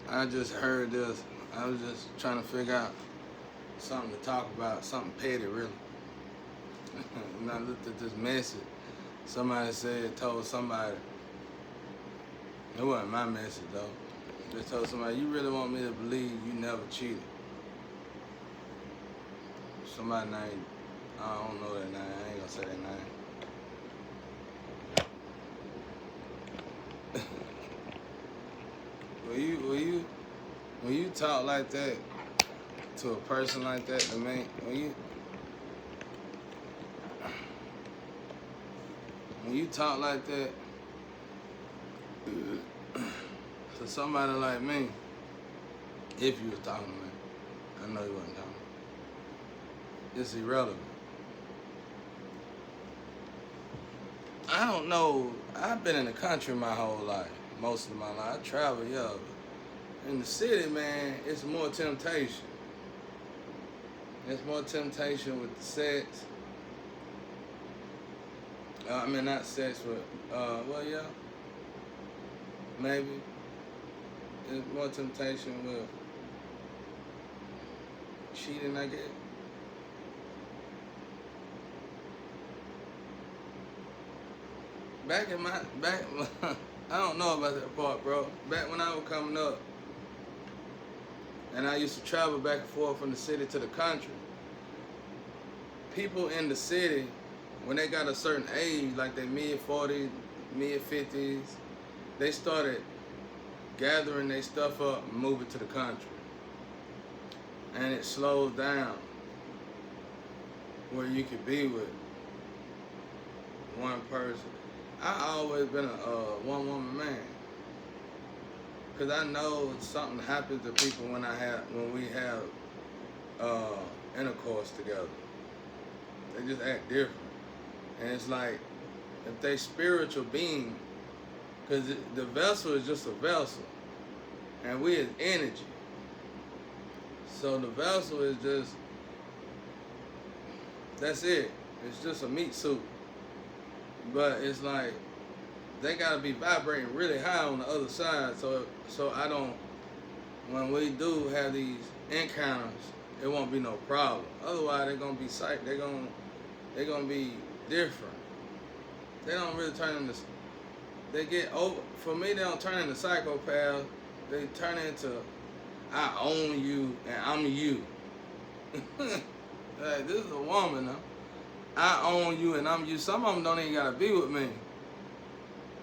I just heard this. I was just trying to figure out something to talk about, something petty, really. And I looked at this message. Somebody told somebody, it wasn't my message though. They told somebody, you really want me to believe you never cheated? Somebody named, I don't know that name, I ain't gonna say that name. When you talk like that to a person like that, when you talk like that to somebody like me, if you was talking to me, I know you wasn't talking. It's irrelevant. I don't know. I've been in the country my whole life, most of my life. I travel, yeah. In the city, man, it's more temptation. It's more temptation with the sex. I mean, not sex, but, well, yeah. Maybe. There's more temptation with cheating, I guess. I don't know about that part, bro. Back when I was coming up, and I used to travel back and forth from the city to the country, people in the city, when they got a certain age, like their mid-40s, mid-50s, they started gathering their stuff up and moving to the country. And it slows down where you could be with one person. I always been a one-woman man, cause I know something happens to people when we have intercourse together. They just act different, and it's like if they spiritual being, cause the vessel is just a vessel, and we is energy. So the vessel is just, that's it. It's just a meat suit. But it's like they gotta be vibrating really high on the other side, so I don't. When we do have these encounters, it won't be no problem. Otherwise, they're gonna be psyched. They're gonna be different. They don't really turn into. They get over. For me, they don't turn into psychopaths. They turn into, I own you and I'm you. Like, this is a woman, huh? I own you and I'm you. Some of them don't even gotta be with me.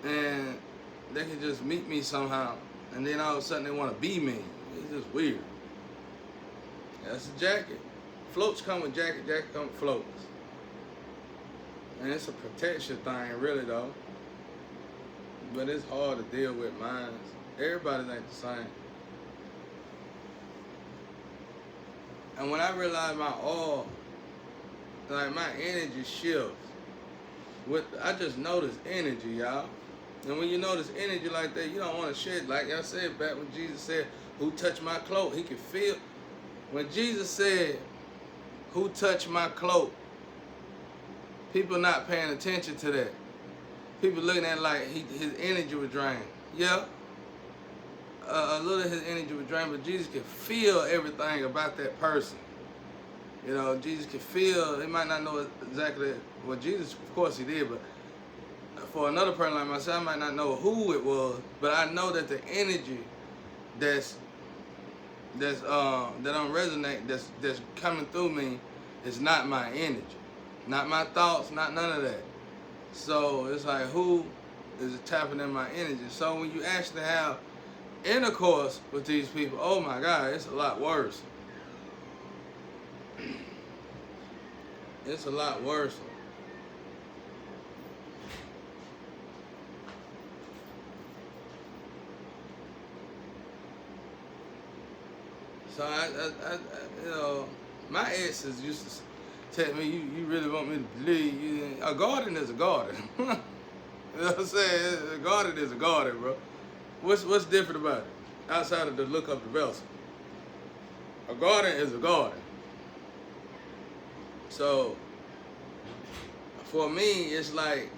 And they can just meet me somehow. And then all of a sudden they wanna be me. It's just weird. That's a jacket. Floats come with jacket come with floats. And it's a protection thing, really though. But it's hard to deal with minds. Everybody ain't the same. And when I realized my all, like my energy shifts. I just notice energy, y'all. And when you notice energy like that, you don't want to shed. Like I said back when Jesus said, who touched my cloak? He could feel. When Jesus said, who touched my cloak? People not paying attention to that. People looking at it like his energy was drained. Yeah. A little of his energy was drained, but Jesus could feel everything about that person. You know, Jesus could feel, he might not know exactly what Jesus, of course he did, but for another person like myself, I might not know who it was, but I know that the energy that don't resonate, that's coming through me is not my energy. Not my thoughts, not none of that. So it's like, who is tapping in my energy? So when you actually have intercourse with these people, oh my God, it's a lot worse. It's a lot worse. So I you know, my exes used to tell me, you really want me to believe you? A garden is a garden. You know what I'm saying? A garden is a garden, bro. What's different about it outside of the look of the vessel? A garden is a garden. So for me, it's like,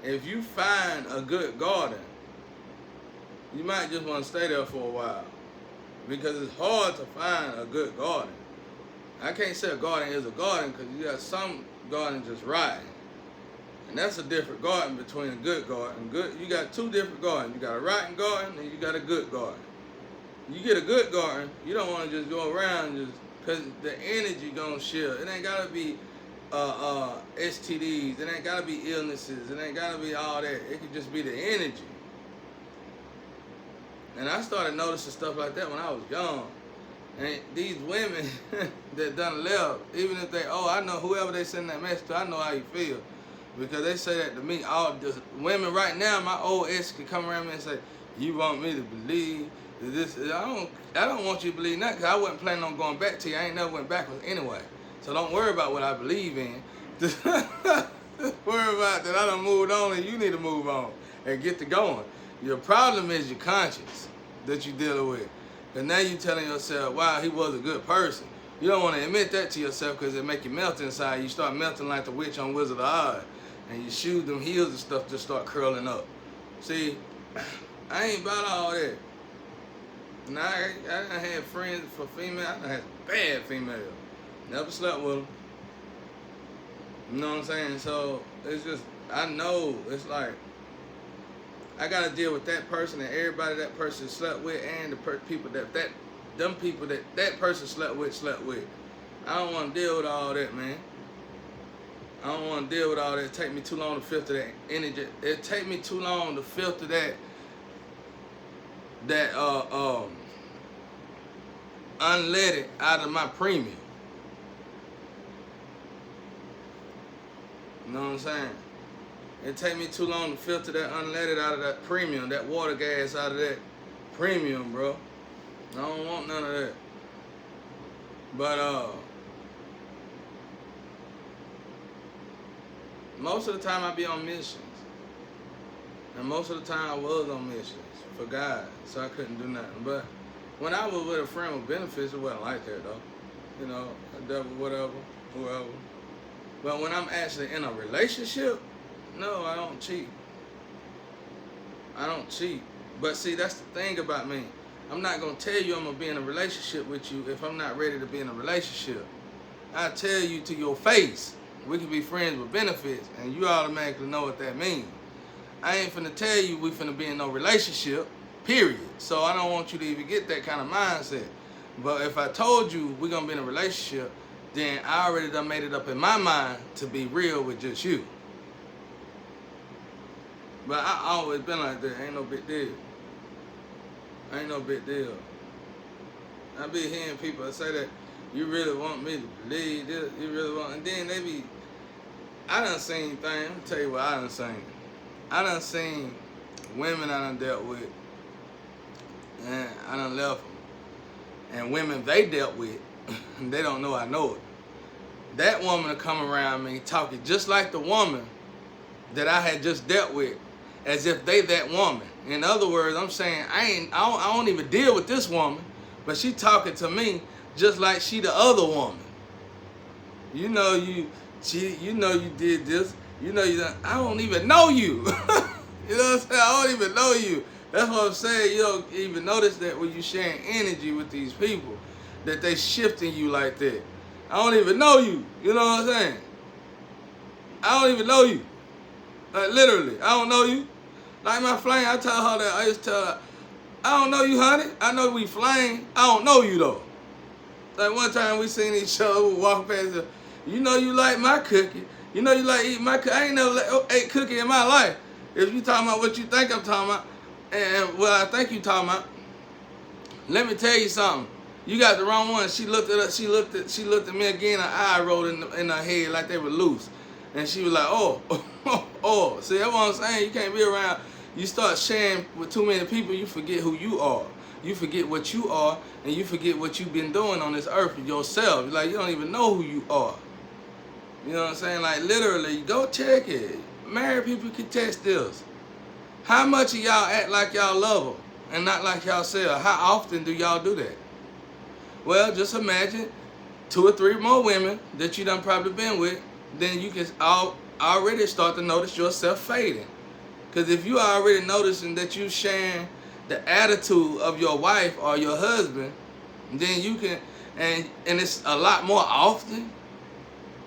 if you find a good garden, you might just want to stay there for a while because it's hard to find a good garden. I can't say a garden is a garden because you got some gardens just rotten. And that's a different garden between a good garden. You got two different gardens. You got a rotten garden and you got a good garden. You get a good garden, you don't want to just go around just because the energy gonna shift. It ain't gotta be STDs. It ain't gotta be illnesses. It ain't gotta be all that. It could just be the energy. And I started noticing stuff like that when I was young. And these women that done left, even if they, I know whoever they send that message to, I know how you feel. Because they say that to me, all the women right now, my old ex can come around me and say, you want me to believe that this, I don't want you to believe that because I wasn't planning on going back to you. I ain't never went backwards anyway. So don't worry about what I believe in. Just worry about that I done moved on and you need to move on and get to going. Your problem is your conscience that you're dealing with. And now you're telling yourself, wow, he was a good person. You don't want to admit that to yourself because it make you melt inside. You start melting like the witch on Wizard of Oz. And your shoes, them heels and stuff just start curling up. See, I ain't about all that. Now, I done had friends for female. I done had bad females. Never slept with them. You know what I'm saying? So, it's just, I know, it's like, I got to deal with that person and everybody that person slept with and the people them people that person slept with. I don't want to deal with all that, man. I don't want to deal with all that. It take me too long to filter that energy. It take me too long to filter that unleaded out of my premium. You know what I'm saying? It take me too long to filter that unleaded out of that premium, that water gas out of that premium, bro. I don't want none of that. But most of the time I be on missions. And most of the time I was on missions for God, so I couldn't do nothing. But when I was with a friend with benefits, it wasn't like that though. You know, a devil, whatever, whoever. But when I'm actually in a relationship, no, I don't cheat. I don't cheat. But see, that's the thing about me. I'm not going to tell you I'm going to be in a relationship with you if I'm not ready to be in a relationship. I tell you to your face, we can be friends with benefits, and you automatically know what that means. I ain't finna tell you we finna be in no relationship, period. So I don't want you to even get that kind of mindset. But if I told you we're going to be in a relationship, then I already done made it up in my mind to be real with just you. But I always been like that. Ain't no big deal. Ain't no big deal. I be hearing people say that you really want me to believe this, you really want, and then they be, I done seen things, let me tell you what I done seen. I done seen women I done dealt with, and I done left them. And women they dealt with, they don't know I know it. That woman will come around me talking just like the woman that I had just dealt with, as if they that woman. In other words, I'm saying I don't even deal with this woman, but she talking to me just like she the other woman. You know you did this. You know you done, I don't even know you. You know what I'm saying? I don't even know you. That's what I'm saying. You don't even notice that when you sharing energy with these people, that they shifting you like that. I don't even know you. You know what I'm saying? I don't even know you. Like literally, I don't know you. Like my flame, I tell her that. I used to tell her, I don't know you, honey. I know we flame. I don't know you though. Like one time we seen each other, we walk past her. You know you like my cookie. You know you like eating my cookie. I ain't never ate cookie in my life. If you talking about what you think I'm talking about, and what I think you talking about, let me tell you something. You got the wrong one. She looked at us. She looked at me again. Her eye rolled in her head like they were loose, and she was like, "Oh." See, that's what I'm saying. You can't be around. You start sharing with too many people, you forget who you are. You forget what you are, and you forget what you've been doing on this earth yourself. Like you don't even know who you are. You know what I'm saying? Like literally, go check it. Married people can test this. How much of y'all act like y'all love them and not like y'all self? How often do y'all do that? Well, just imagine 2 or 3 more women that you done probably been with, then you can already start to notice yourself fading. Because if you already noticing that you sharing the attitude of your wife or your husband, then you can, and it's a lot more often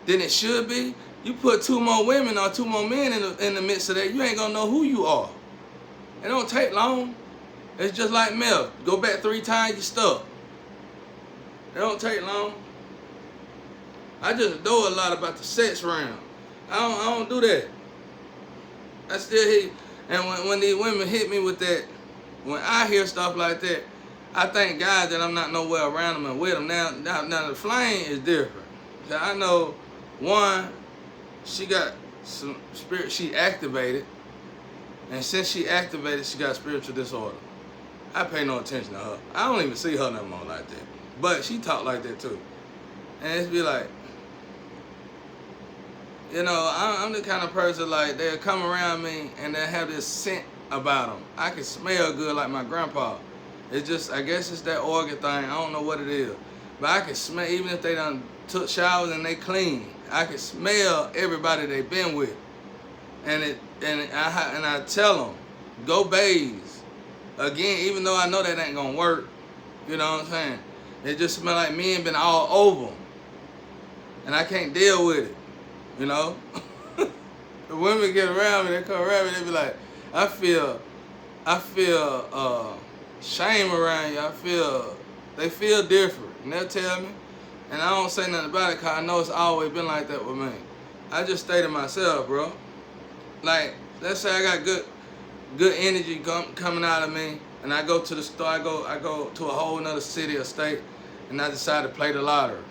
than it should be. You put 2 more women or 2 more men in the midst of that, you ain't gonna know who you are. It don't take long. It's just like milk. Go back 3 times, you stuck. It don't take long. I just know a lot about the sex realm. I don't do that. I still hit, and when these women hit me with that, when I hear stuff like that, I thank God that I'm not nowhere around them and with them. Now the flame is different. I know, one, she got some spirit, she activated, and since she activated, she got spiritual disorder. I pay no attention to her. I don't even see her no more like that. But she talk like that too. And it's be like, you know, I'm the kind of person like they'll come around me and they'll have this scent about them. I can smell good like my grandpa. It's just, I guess it's that organ thing. I don't know what it is. But I can smell, even if they done took showers and they clean, I can smell everybody they been with. And I tell them, go bathe. Again, even though I know that ain't gonna work, you know what I'm saying? It just smell like men been all over them. And I can't deal with it, you know? The women get around me, they come around me, they be like, I feel shame around you. They feel different. And they'll tell me. And I don't say nothing about it because I know it's always been like that with me. I just stay to myself, bro. Like, let's say I got good energy coming out of me, and I go to the store, I go to a whole nother city or state, and I decide to play the lottery.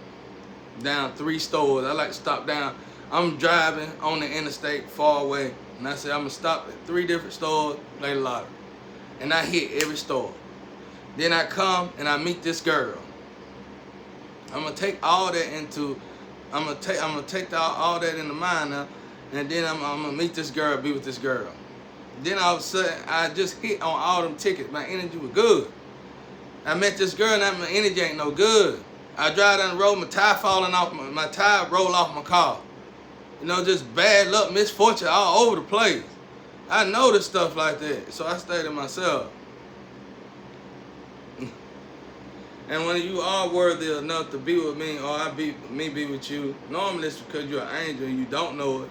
Down 3 stores. I like to stop down. I'm driving on the interstate far away, and I say I'm gonna stop at 3 different stores, play the lottery. And I hit every store. Then I come and I meet this girl. I'm gonna take all that into, I'm gonna take all that into mind now, and then I'm gonna meet this girl, be with this girl. Then all of a sudden, I just hit on all them tickets. My energy was good. I met this girl, and my energy ain't no good. I drive down the road, my tire falling off, my tire roll off my car. You know, just bad luck, misfortune all over the place. I notice stuff like that, so I stay to myself. And when you are worthy enough to be with me, or I be with you, normally it's because you're an angel and you don't know it.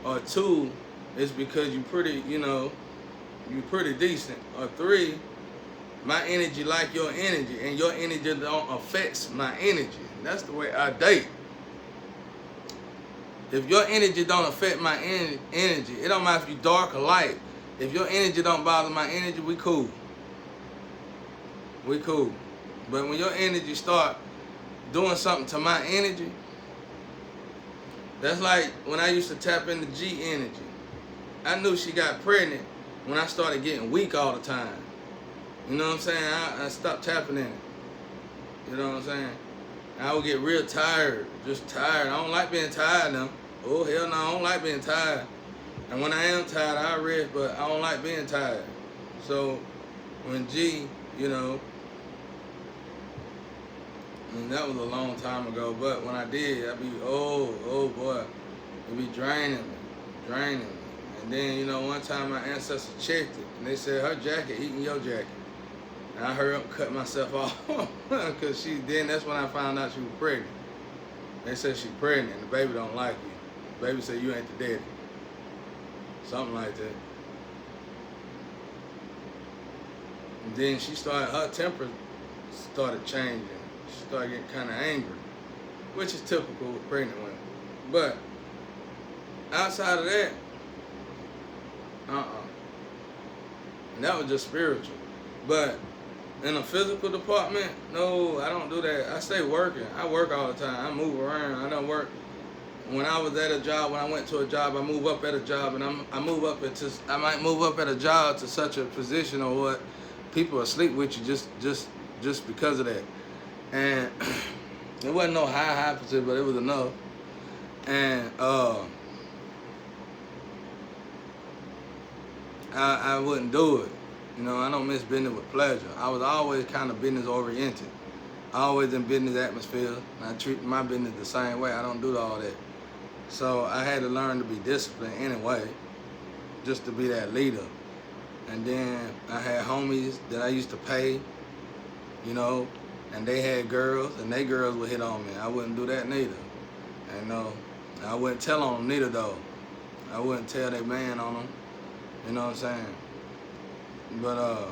Or 2, it's because you pretty, you know, you pretty decent. Or 3, my energy like your energy, and your energy don't affect my energy. That's the way I date. If your energy don't affect my energy, it don't matter if you dark or light. If your energy don't bother my energy, we cool. We cool. But when your energy start doing something to my energy, that's like when I used to tap into G energy. I knew she got pregnant when I started getting weak all the time. You know what I'm saying? I stopped tapping in it. You know what I'm saying? I would get real tired, just tired. I don't like being tired now. Oh, hell no, I don't like being tired. And when I am tired, I rest, but I don't like being tired. So when G, you know, and that was a long time ago, but when I did, I'd be, oh boy, it'd be draining me. And then, you know, one time my ancestors checked it, and they said her jacket eating your jacket. And I hurried up and cut myself off, because that's when I found out she was pregnant. They said she's pregnant, and the baby don't like you. The baby said you ain't the daddy. Something like that. And then her temper started changing. She started getting kind of angry, which is typical with pregnant women. But outside of that, and that was just spiritual. But in the physical department, no, I don't do that. I stay working. I work all the time. I move around. I don't work. When I was at a job, when I went to a job, I move up at a job, and I might move up at a job to such a position or what, people are sleep with you just because of that. And it wasn't no high position, but it was enough. And I wouldn't do it. You know, I don't miss business with pleasure. I was always kind of business oriented. Always in business atmosphere. And I treat my business the same way. I don't do all that. So I had to learn to be disciplined anyway, just to be that leader. And then I had homies that I used to pay, you know, and they had girls, and they girls would hit on me. I wouldn't do that neither. You know, I wouldn't tell on them neither though. I wouldn't tell their man on them. You know what I'm saying? But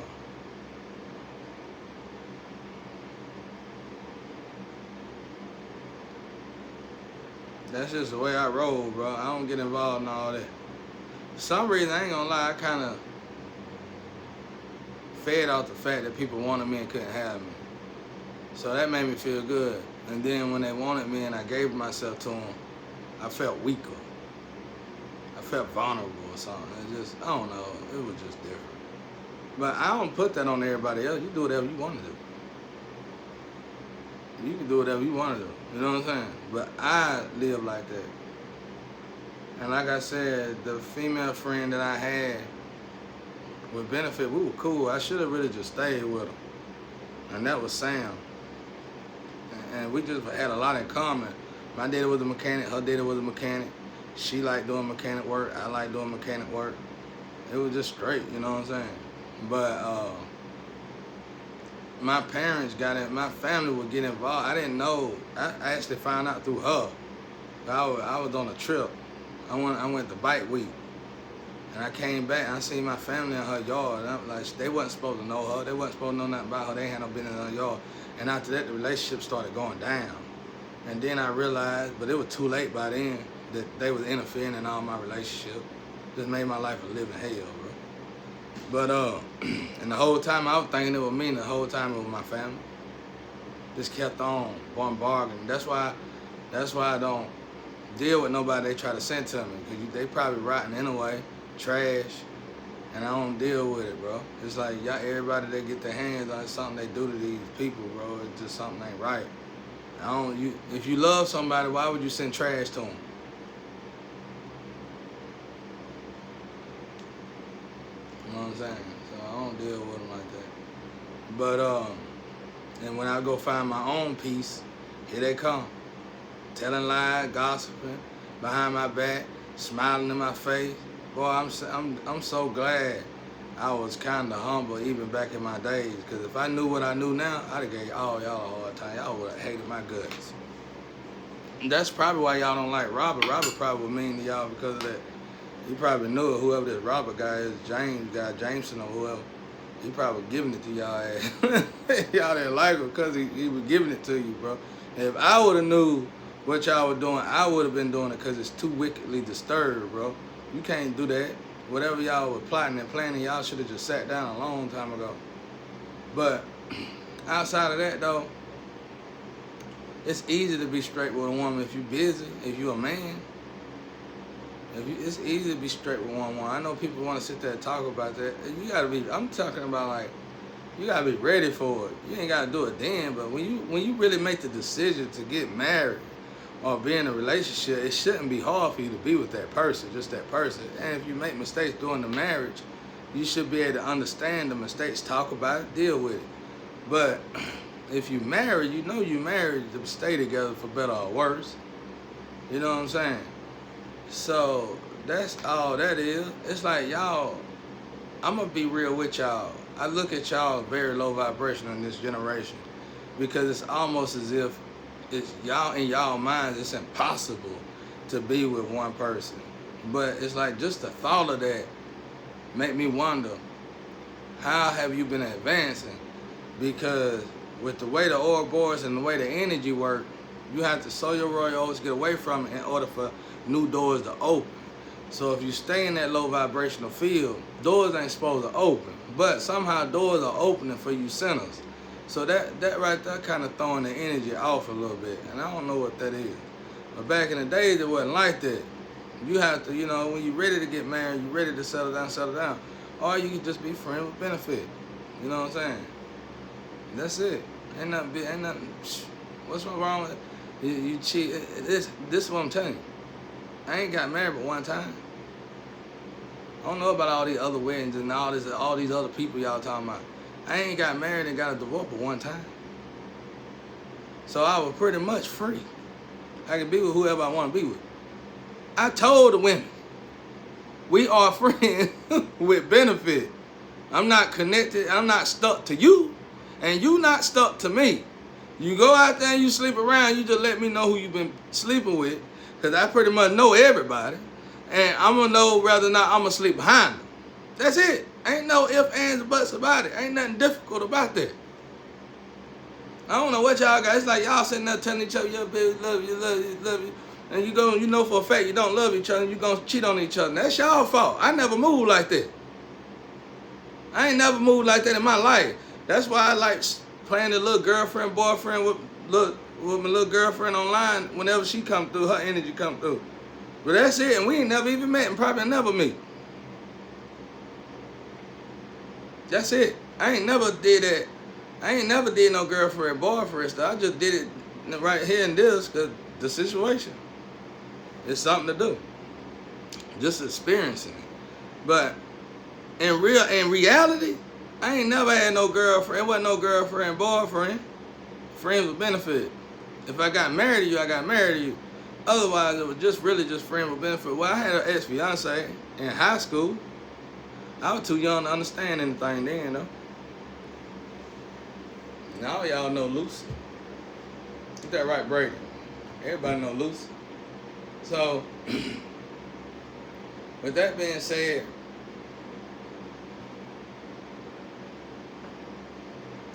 that's just the way I roll, bro. I don't get involved in all that. For some reason, I ain't gonna lie, I kind of fed off the fact that people wanted me and couldn't have me. So that made me feel good. And then when they wanted me and I gave myself to them, I felt weaker. I felt vulnerable or something. It just, I don't know, it was just different. But I don't put that on everybody else. You do whatever you want to do. You can do whatever you want to do. You know what I'm saying? But I live like that. And like I said, the female friend that I had with benefit, we were cool. I should have really just stayed with her. And that was Sam. And we just had a lot in common. My daddy was a mechanic, her daddy was a mechanic. She liked doing mechanic work, I liked doing mechanic work. It was just straight, you know what I'm saying? But my parents got it, my family would get involved. I didn't know, I actually found out through her. I was on a trip. I went to bike week. And I came back and I seen my family in her yard. And I'm like, they wasn't supposed to know her. They wasn't supposed to know nothing about her. They had no business in her yard. And after that, the relationship started going down. And then I realized, but it was too late by then, that they was interfering in all my relationship. Just made my life a living hell, bro. But, and the whole time I was thinking it was me, and the whole time it was my family. Just kept on bombarding. That's why I don't deal with nobody they try to send to me. Because they probably rotten anyway, trash, and I don't deal with it, bro. It's like, y'all, everybody that get their hands on something they do to these people, bro. It's just something ain't right. If you love somebody, why would you send trash to them? You know what I'm saying? So I don't deal with them like that. But, and when I go find my own peace, here they come. Telling lies, gossiping, behind my back, smiling in my face. Boy, I'm so glad I was kind of humble even back in my days. Because if I knew what I knew now, I'd have gave all y'all a hard time. Y'all would have hated my guts. And that's probably why y'all don't like Robert. Robert probably was mean to y'all because of that. He probably knew it, whoever this Robert guy is, Jameson or whoever. He probably giving it to y'all ass. Y'all didn't like him because he was giving it to you, bro. And if I would have knew what y'all were doing, I would have been doing it because it's too wickedly disturbed, bro. You can't do that. Whatever y'all were plotting and planning, y'all should have just sat down a long time ago. But outside of that, though, it's easy to be straight with a woman if you're busy, if you're a man. It's easy to be straight with one woman. I know people want to sit there and talk about that. You gotta be. I'm talking about like, you gotta be ready for it. You ain't gotta do it then, but when you really make the decision to get married or be in a relationship, it shouldn't be hard for you to be with that person, just that person. And if you make mistakes during the marriage, you should be able to understand the mistakes, talk about it, deal with it. But if you married, you know you married to stay together for better or worse. You know what I'm saying? So that's all that is. It's like y'all, I'm gonna be real with y'all. I look at y'all very low vibration in this generation because it's almost as if it's y'all in y'all minds, it's impossible to be with one person. But it's like just the thought of that make me wonder, how have you been advancing? Because with the way the Ouroboros and the way the energy work, you have to sow your royal oats, get away from it in order for new doors to open. So if you stay in that low vibrational field, doors ain't supposed to open. But somehow doors are opening for you sinners. So that right there kind of throwing the energy off a little bit. And I don't know what that is. But back in the days, it wasn't like that. You have to, you know, when you're ready to get married, you're ready to settle down. Or you can just be friends with benefit. You know what I'm saying? That's it. Ain't nothing, what's wrong with it? You cheat. This is what I'm telling you. I ain't got married but one time. I don't know about all these other weddings and all these other people y'all talking about. I ain't got married and got a divorce but one time. So I was pretty much free. I can be with whoever I want to be with. I told the women, we are friends with benefit. I'm not connected. I'm not stuck to you, and you not stuck to me. You go out there and you sleep around, you just let me know who you've been sleeping with, because I pretty much know everybody, and I'm going to know whether or not I'm going to sleep behind them. That's it. Ain't no ifs, ands, or buts about it. Ain't nothing difficult about that. I don't know what y'all got. It's like y'all sitting there telling each other, yeah, baby, love you, love you, love you. And you know for a fact you don't love each other and you're going to cheat on each other. That's y'all fault. I never moved like that. I ain't never moved like that in my life. That's why I like playing the little girlfriend, boyfriend with my little girlfriend online. Whenever she come through, her energy come through. But that's it, and we ain't never even met and probably never meet. That's it. I ain't never did that. I ain't never did no girlfriend, boyfriend stuff. I just did it right here in this, because the situation. It's something to do. Just experiencing it. But in reality, I ain't never had no girlfriend. It wasn't no girlfriend, boyfriend. Friends with benefit. If I got married to you, I got married to you. Otherwise, it was just really just friends with benefit. Well, I had an ex-fiance in high school. I was too young to understand anything then, though. Now y'all know Lucy. Is that right, Brady? Everybody know Lucy. So, with that being said,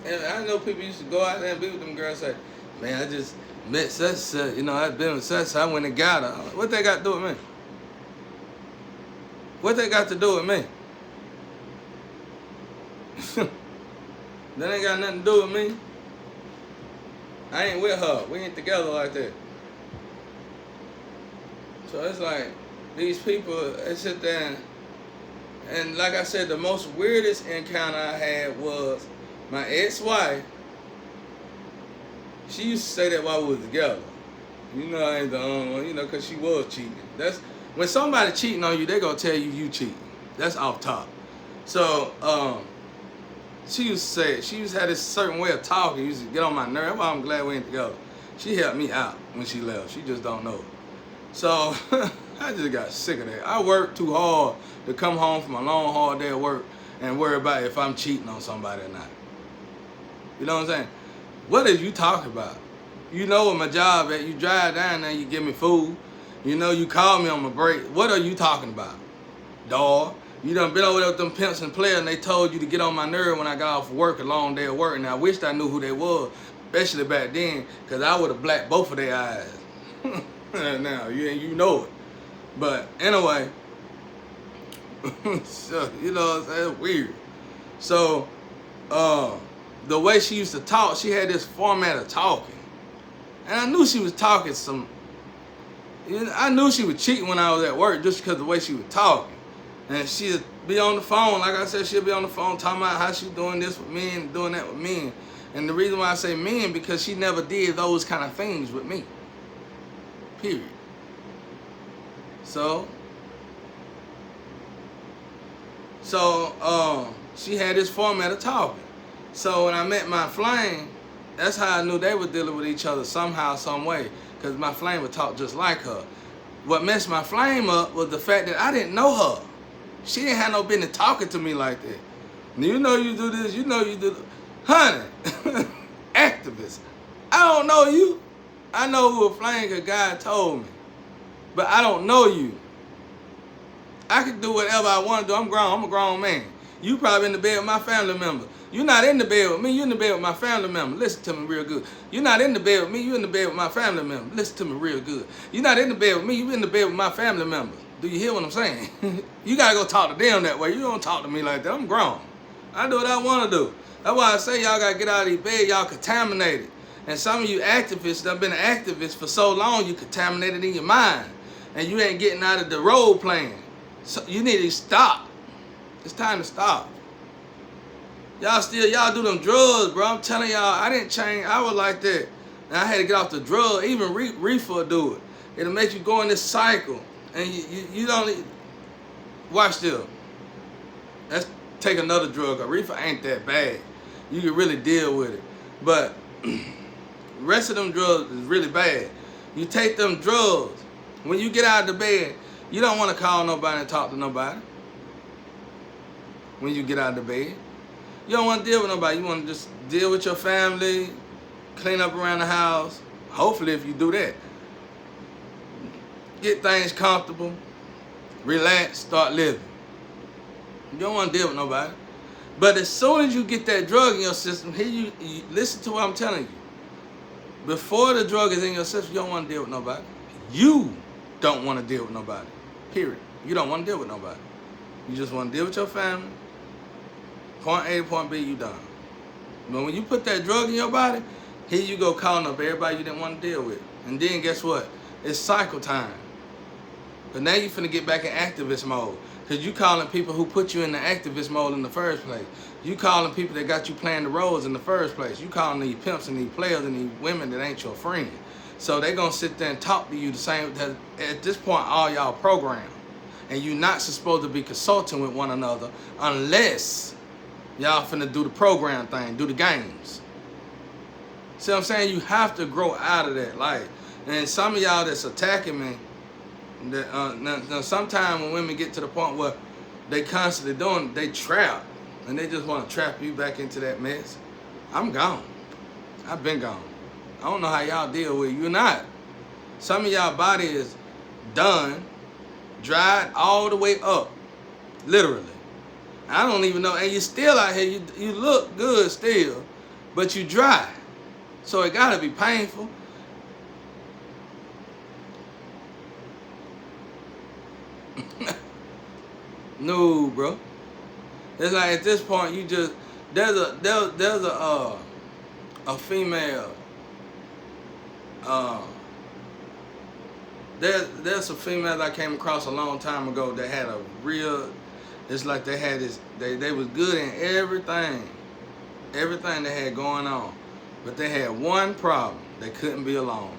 and I know people used to go out there and be with them girls and say, man, I just met such, I've been with such, I went and got her. What they got to do with me? What they got to do with me? That ain't got nothing to do with me. I ain't with her. We ain't together like that. So it's like, these people, they sit there and like I said, the most weirdest encounter I had was my ex-wife. She used to say that while we was together. I ain't the only one, because she was cheating. That's when somebody cheating on you, they gonna tell you cheating. That's off top. So, she used to say, she used to have this certain way of talking, used to get on my nerve. That's why I'm glad we ain't together. She helped me out when she left. She just don't know it. So, I just got sick of that. I worked too hard to come home from a long, hard day of work and worry about if I'm cheating on somebody or not. You know what I'm saying? What are you talking about? You know what my job at. You drive down there, you give me food. You call me on my break. What are you talking about? Dawg. You done been over there with them pimps and players and they told you to get on my nerve when I got off work, a long day of work, and I wished I knew who they was, especially back then, because I would have blacked both of their eyes. Now, you know it. But anyway, so, what I'm saying? It's weird. So, the way she used to talk, she had this format of talking. And I knew she was talking I knew she was cheating when I was at work just because of the way she was talking. And she'd be on the phone, like I said, she'd be on the phone talking about how she doing this with men and doing that with men. And the reason why I say men, because she never did those kind of things with me. Period. So she had this format of talking. So when I met my flame, that's how I knew they were dealing with each other somehow, some way. Because my flame would talk just like her. What messed my flame up was the fact that I didn't know her. She didn't have no business talking to me like that. You know you do this, you know you do this. Honey, activist, I don't know you. I know who a flame because God told me. But I don't know you. I can do whatever I want to do. I'm grown. I'm a grown man. You probably in the bed with my family member. You're not in the bed with me. You're in the bed with my family member. Listen to me real good. You're not in the bed with me. You're in the bed with my family member. Listen to me real good. You're not in the bed with me. You're in the bed with my family member. Do you hear what I'm saying? You got to go talk to them that way. You don't talk to me like that. I'm grown. I do what I want to do. That's why I say y'all got to get out of these beds. Y'all contaminated. And some of you activists that have been activists for so long, you contaminated in your mind. And you ain't getting out of the role playing. So you need to stop. It's time to stop. Y'all do them drugs, bro. I'm telling y'all, I didn't change. I was like that. And I had to get off the drug. Even reefer will do it. It'll make you go in this cycle. And you don't watch this. Let's take another drug. Reefer ain't that bad. You can really deal with it. But the rest of them drugs is really bad. You take them drugs. When you get out of the bed, you don't want to call nobody and talk to nobody. when you get out of the bed. You don't want to deal with nobody. You want to just deal with your family, clean up around the house. Hopefully, if you do that, get things comfortable, relax, start living. You don't want to deal with nobody. But as soon as you get that drug in your system, here you listen to what I'm telling you. Before the drug is in your system, you don't want to deal with nobody. You don't want to deal with nobody. Period. You don't want to deal with nobody. You just want to deal with your family. Point A to point B, you done. But when you put that drug in your body, here you go calling up everybody you didn't want to deal with. And then guess what? It's cycle time. But now you finna get back in activist mode. Because you calling people who put you in the activist mode in the first place. You calling people that got you playing the roles in the first place. You calling these pimps and these players and these women that ain't your friend. So they gonna sit there and talk to you the same. At this point, all y'all programmed. And you're not supposed to be consulting with one another unless y'all finna do the program thing, do the games. See what I'm saying? You have to grow out of that life. And some of y'all that's attacking me, now sometimes when women get to the point where they constantly doing, they trap, and they just want to trap you back into that mess. I'm gone. I've been gone. I don't know how y'all deal with it. You're not. Some of y'all body is done, dried all the way up, literally. I don't even know, and you're still out here. You look good still, but you dry. So it gotta be painful. No, bro. It's like at this point you just there's a female there's a female I came across a long time ago that had a real, it's like they had this, they was good in everything they had going on, but they had one problem: they couldn't be alone.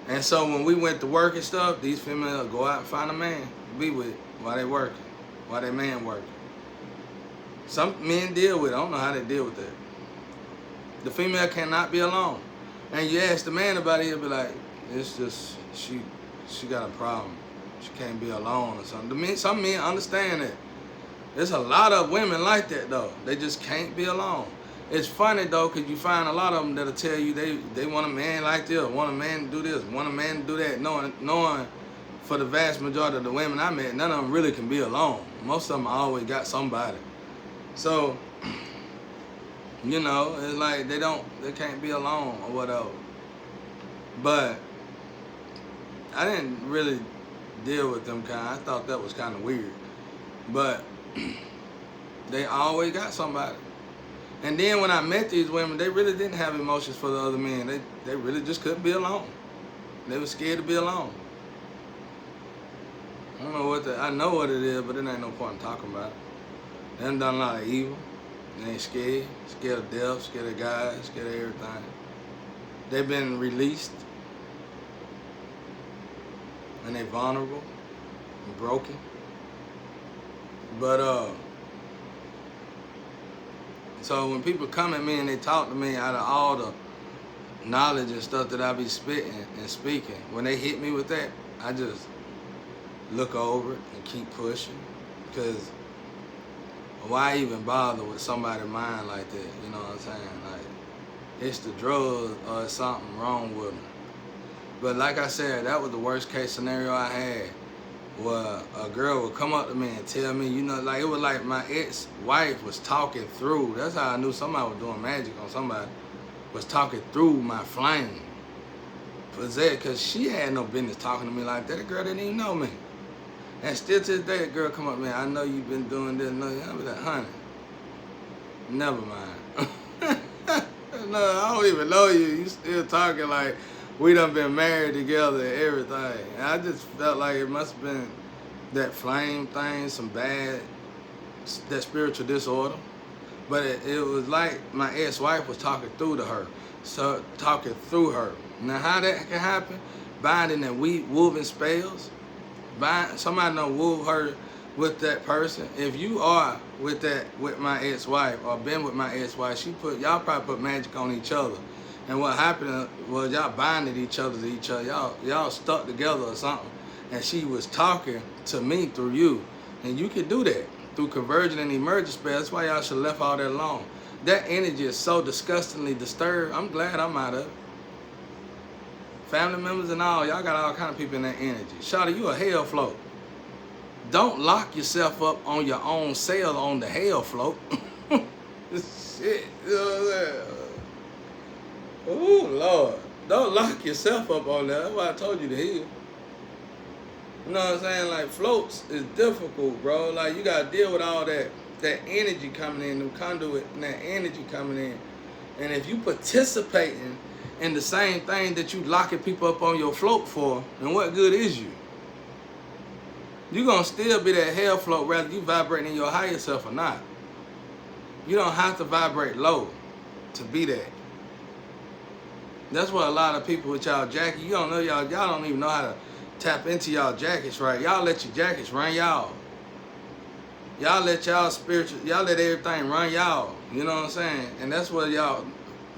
And so when we went to work and stuff, these females go out and find a man to be with while they working, while their man working. Some men deal with it. I don't know how they deal with that. The female cannot be alone. And you ask the man about it, he'll be like, it's just, she got a problem. She can't be alone or something. Some men understand that. There's a lot of women like that though. They just can't be alone. It's funny though, because you find a lot of them that'll tell you they want a man like this, want a man to do this, want a man to do that, knowing for the vast majority of the women I met, none of them really can be alone. Most of them always got somebody. So, you know, it's like they can't be alone or whatever. But I didn't really deal with them kind. I thought that was kind of weird. But they always got somebody. And then when I met these women, they really didn't have emotions for the other men. They really just couldn't be alone. They were scared to be alone. I don't know I know what it is, but it ain't no point in talking about it. They done done a lot of evil. They ain't scared. Scared of death, scared of God, scared of everything. They've been released. And they vulnerable and broken. But so when people come at me and they talk to me out of all the knowledge and stuff that I be spitting and speaking, when they hit me with that, I just look over it and keep pushing. Because why even bother with somebody's mind like that? You know what I'm saying? Like, it's the drugs or something wrong with them. But like I said, that was the worst case scenario I had, where a girl would come up to me and tell me, you know, like it was like my ex-wife was talking through. That's how I knew somebody was doing magic on somebody, was talking through my flame. Because she had no business talking to me like that. The girl didn't even know me. And still to this day, the girl come up to me, I know you've been doing this. No, I'll be like, honey, never mind. No, I don't even know you. You still talking like we done been married together and everything. And I just felt like it must have been that flame thing, that spiritual disorder. But it was like my ex-wife was talking through to her. So talking through her. Now how that can happen? Binding and woven spells. Somebody done wove her with that person. If you are with my ex-wife or been with my ex-wife, y'all probably put magic on each other. And what happened was y'all binded each other to each other. Y'all stuck together or something. And she was talking to me through you. And you could do that through conversion and emergence spell. That's why y'all should have left all that alone. That energy is so disgustingly disturbed. I'm glad I'm out of it. Family members and all, y'all got all kind of people in that energy. Shawty, you a hell float. Don't lock yourself up on your own sail on the hell float. Shit, you know what I'm saying? Oh, Lord. Don't lock yourself up on that. That's why I told you to heal. You know what I'm saying? Like, floats is difficult, bro. Like, you got to deal with all that energy coming in, the conduit, and that energy coming in. And if you participating in the same thing that you locking people up on your float for, then what good is you? You're going to still be that hell float whether you vibrating in your higher self or not. You don't have to vibrate low to be that. That's what a lot of people with y'all jacket, you don't know y'all don't even know how to tap into y'all jackets right. Y'all let your jackets run y'all. Y'all let y'all spiritual, y'all let everything run y'all. You know what I'm saying? And that's what y'all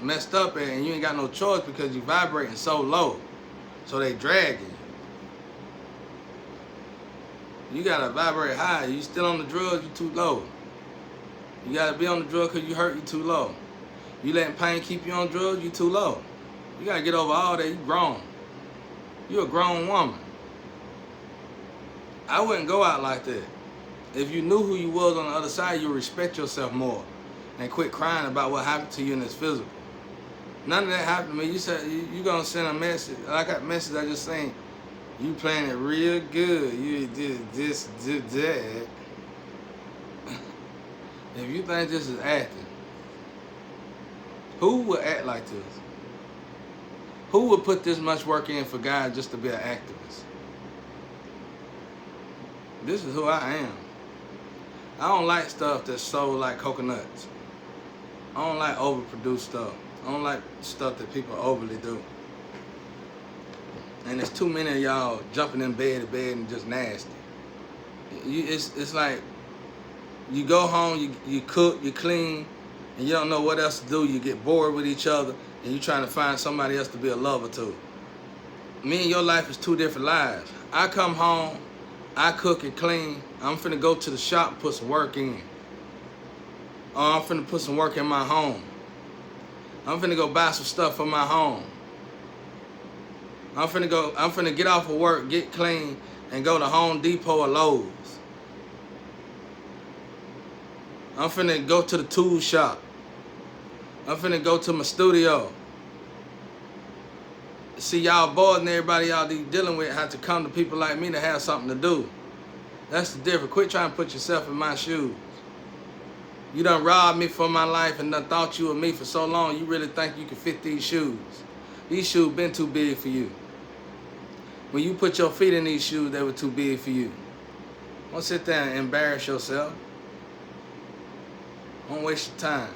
messed up at, and you ain't got no choice because you vibrating so low. So they dragging you. You gotta vibrate high. You still on the drugs, you too low. You gotta be on the drug because you hurt, you too low. You letting pain keep you on drugs, you too low. You gotta get over all that, you grown. You a grown woman. I wouldn't go out like that. If you knew who you was on the other side, you would respect yourself more and quit crying about what happened to you in this physical. None of that happened to me. You said you gonna send a message. I got a message I just seen. You playing it real good. You did this, did that. If you think this is acting, who would act like this? Who would put this much work in for God just to be an activist? This is who I am. I don't like stuff that's sold like coconuts. I don't like overproduced stuff. I don't like stuff that people overly do. And there's too many of y'all jumping in bed to bed and just nasty. It's like you go home, you cook, you clean, and you don't know what else to do. You get bored with each other, and you're trying to find somebody else to be a lover to. Me and your life is two different lives. I come home, I cook and clean. I'm finna go to the shop and put some work in. Or I'm finna put some work in my home. I'm finna go buy some stuff for my home. I'm finna get off of work, get clean, and go to Home Depot or Lowe's. I'm finna go to the tool shop. I'm finna go to my studio. See, y'all boys and everybody y'all dealing with have to come to people like me to have something to do. That's the difference. Quit trying to put yourself in my shoes. You done robbed me for my life and done thought you were me for so long, you really think you can fit these shoes. These shoes been too big for you. When you put your feet in these shoes, they were too big for you. Don't sit there and embarrass yourself. Don't waste your time.